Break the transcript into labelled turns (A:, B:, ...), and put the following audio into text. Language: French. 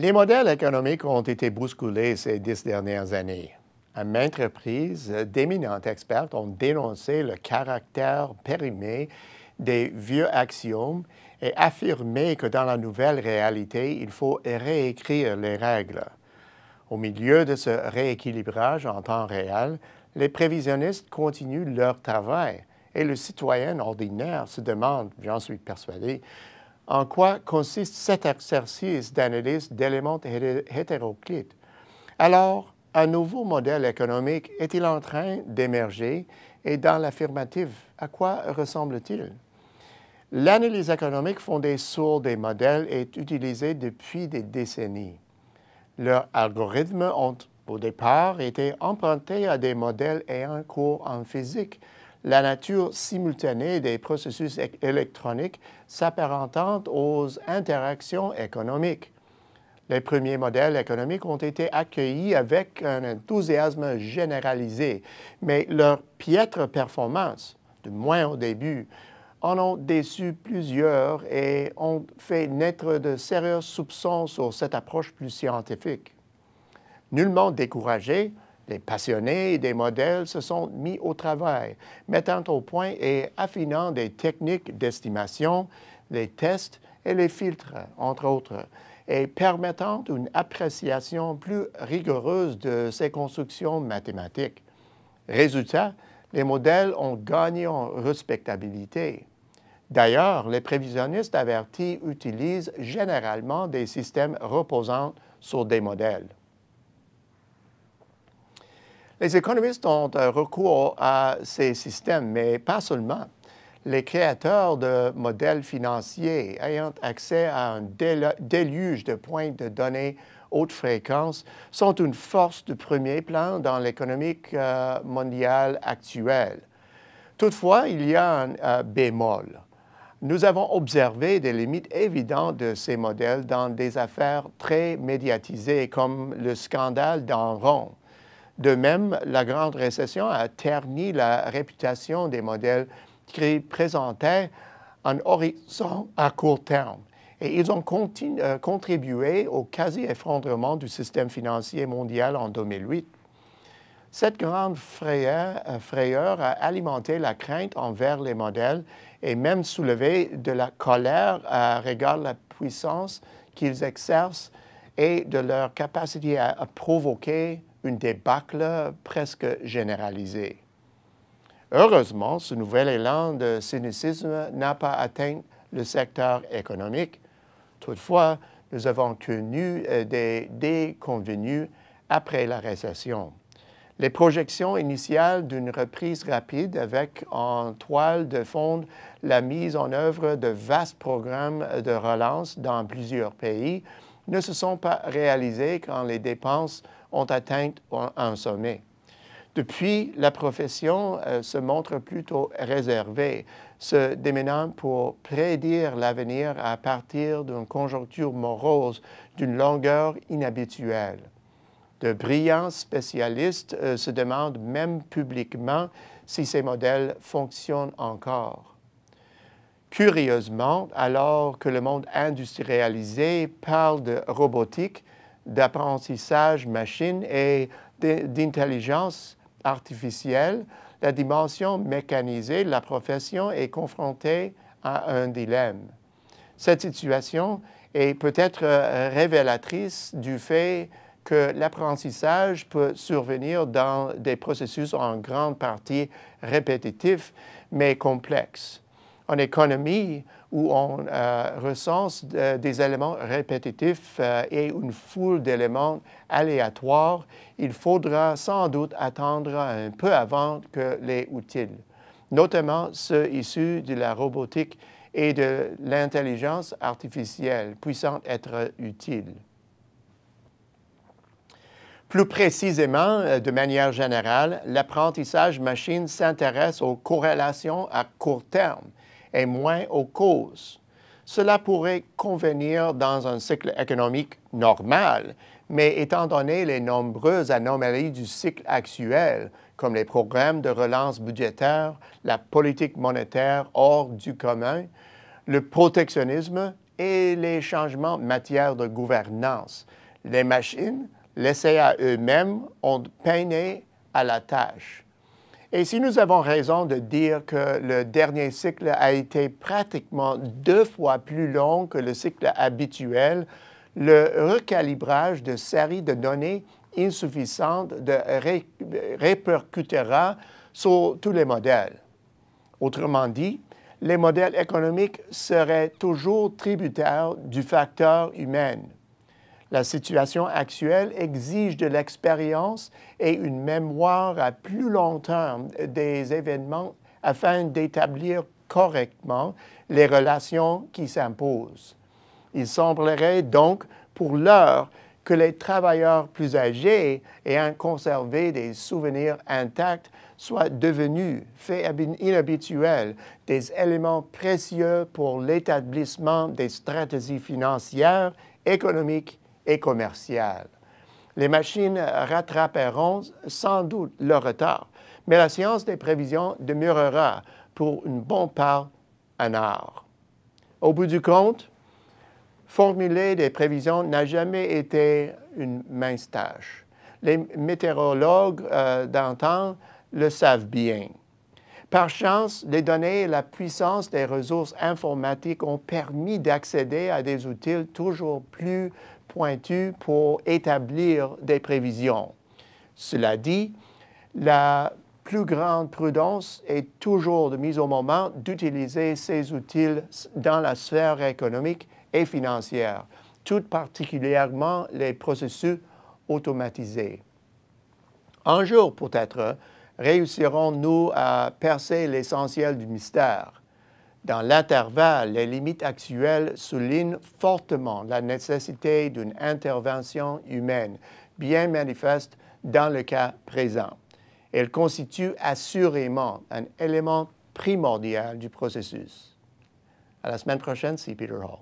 A: Les modèles économiques ont été bousculés ces 10 dernières années. À maintes reprises, d'éminents experts ont dénoncé le caractère périmé des vieux axiomes et affirmé que dans la nouvelle réalité, il faut réécrire les règles. Au milieu de ce rééquilibrage en temps réel, les prévisionnistes continuent leur travail et le citoyen ordinaire se demande, j'en suis persuadé, en quoi consiste cet exercice d'analyse d'éléments hétéroclites. Alors, un nouveau modèle économique est-il en train d'émerger et dans l'affirmative, à quoi ressemble-t-il? L'analyse économique fondée sur des modèles est utilisée depuis des décennies. Leurs algorithmes ont, au départ, été empruntés à des modèles ayant cours en physique. La nature simultanée des processus électroniques s'apparentant aux interactions économiques. Les premiers modèles économiques ont été accueillis avec un enthousiasme généralisé, mais leur piètre performance, du moins au début, en ont déçu plusieurs et ont fait naître de sérieux soupçons sur cette approche plus scientifique. Nullement découragés, les passionnés des modèles se sont mis au travail, mettant au point et affinant des techniques d'estimation, les tests et les filtres, entre autres, et permettant une appréciation plus rigoureuse de ces constructions mathématiques. Résultat, les modèles ont gagné en respectabilité. D'ailleurs, les prévisionnistes avertis utilisent généralement des systèmes reposant sur des modèles. Les économistes ont recours à ces systèmes, mais pas seulement. Les créateurs de modèles financiers ayant accès à un déluge de points de données haute fréquence sont une force de premier plan dans l'économie mondiale actuelle. Toutefois, il y a un bémol. Nous avons observé des limites évidentes de ces modèles dans des affaires très médiatisées comme le scandale d'Enron. De même, la grande récession a terni la réputation des modèles qui présentaient un horizon à court terme et ils ont contribué au quasi-effondrement du système financier mondial en 2008. Cette grande frayeur a alimenté la crainte envers les modèles et même soulevé de la colère à regard de la puissance qu'ils exercent et de leur capacité à provoquer une débâcle presque généralisée. Heureusement, ce nouvel élan de cynicisme n'a pas atteint le secteur économique. Toutefois, nous avons connu des déconvenues après la récession. Les projections initiales d'une reprise rapide avec en toile de fond la mise en œuvre de vastes programmes de relance dans plusieurs pays ne se sont pas réalisées quand les dépenses ont atteint un sommet. Depuis, la profession se montre plutôt réservée, se démenant pour prédire l'avenir à partir d'une conjoncture morose d'une longueur inhabituelle. De brillants spécialistes se demandent même publiquement si ces modèles fonctionnent encore. Curieusement, alors que le monde industrialisé parle de robotique, d'apprentissage machine et d'intelligence artificielle, la dimension mécanisée de la profession est confrontée à un dilemme. Cette situation est peut-être révélatrice du fait que l'apprentissage peut survenir dans des processus en grande partie répétitifs, mais complexes. En économie, où on recense des éléments répétitifs et une foule d'éléments aléatoires, il faudra sans doute attendre un peu avant que les utiles, notamment ceux issus de la robotique et de l'intelligence artificielle, puissent être utiles. Plus précisément, de manière générale, l'apprentissage machine s'intéresse aux corrélations à court terme et moins aux causes. Cela pourrait convenir dans un cycle économique normal, mais étant donné les nombreuses anomalies du cycle actuel, comme les programmes de relance budgétaire, la politique monétaire hors du commun, le protectionnisme et les changements en matière de gouvernance. Les machines, laissées à eux-mêmes, ont peiné à la tâche. Et si nous avons raison de dire que le dernier cycle a été pratiquement 2 fois plus long que le cycle habituel, le recalibrage de séries de données insuffisantes répercutera sur tous les modèles. Autrement dit, les modèles économiques seraient toujours tributaires du facteur humain. La situation actuelle exige de l'expérience et une mémoire à plus long terme des événements afin d'établir correctement les relations qui s'imposent. Il semblerait donc, pour l'heure, que les travailleurs plus âgés ayant conservé des souvenirs intacts soient devenus, faits inhabituels, des éléments précieux pour l'établissement des stratégies financières, économiques et commerciales. Les machines rattraperont sans doute leur retard, mais la science des prévisions demeurera pour une bonne part un art. Au bout du compte, formuler des prévisions n'a jamais été une mince tâche. Les météorologues d'antan le savent bien. Par chance, les données et la puissance des ressources informatiques ont permis d'accéder à des outils toujours plus pointus pour établir des prévisions. Cela dit, la plus grande prudence est toujours de mise au moment d'utiliser ces outils dans la sphère économique et financière, tout particulièrement les processus automatisés. Un jour, peut-être, réussirons-nous à percer l'essentiel du mystère. Dans l'intervalle, les limites actuelles soulignent fortement la nécessité d'une intervention humaine, bien manifeste dans le cas présent. Elle constitue assurément un élément primordial du processus. À la semaine prochaine, c'est Peter Hall.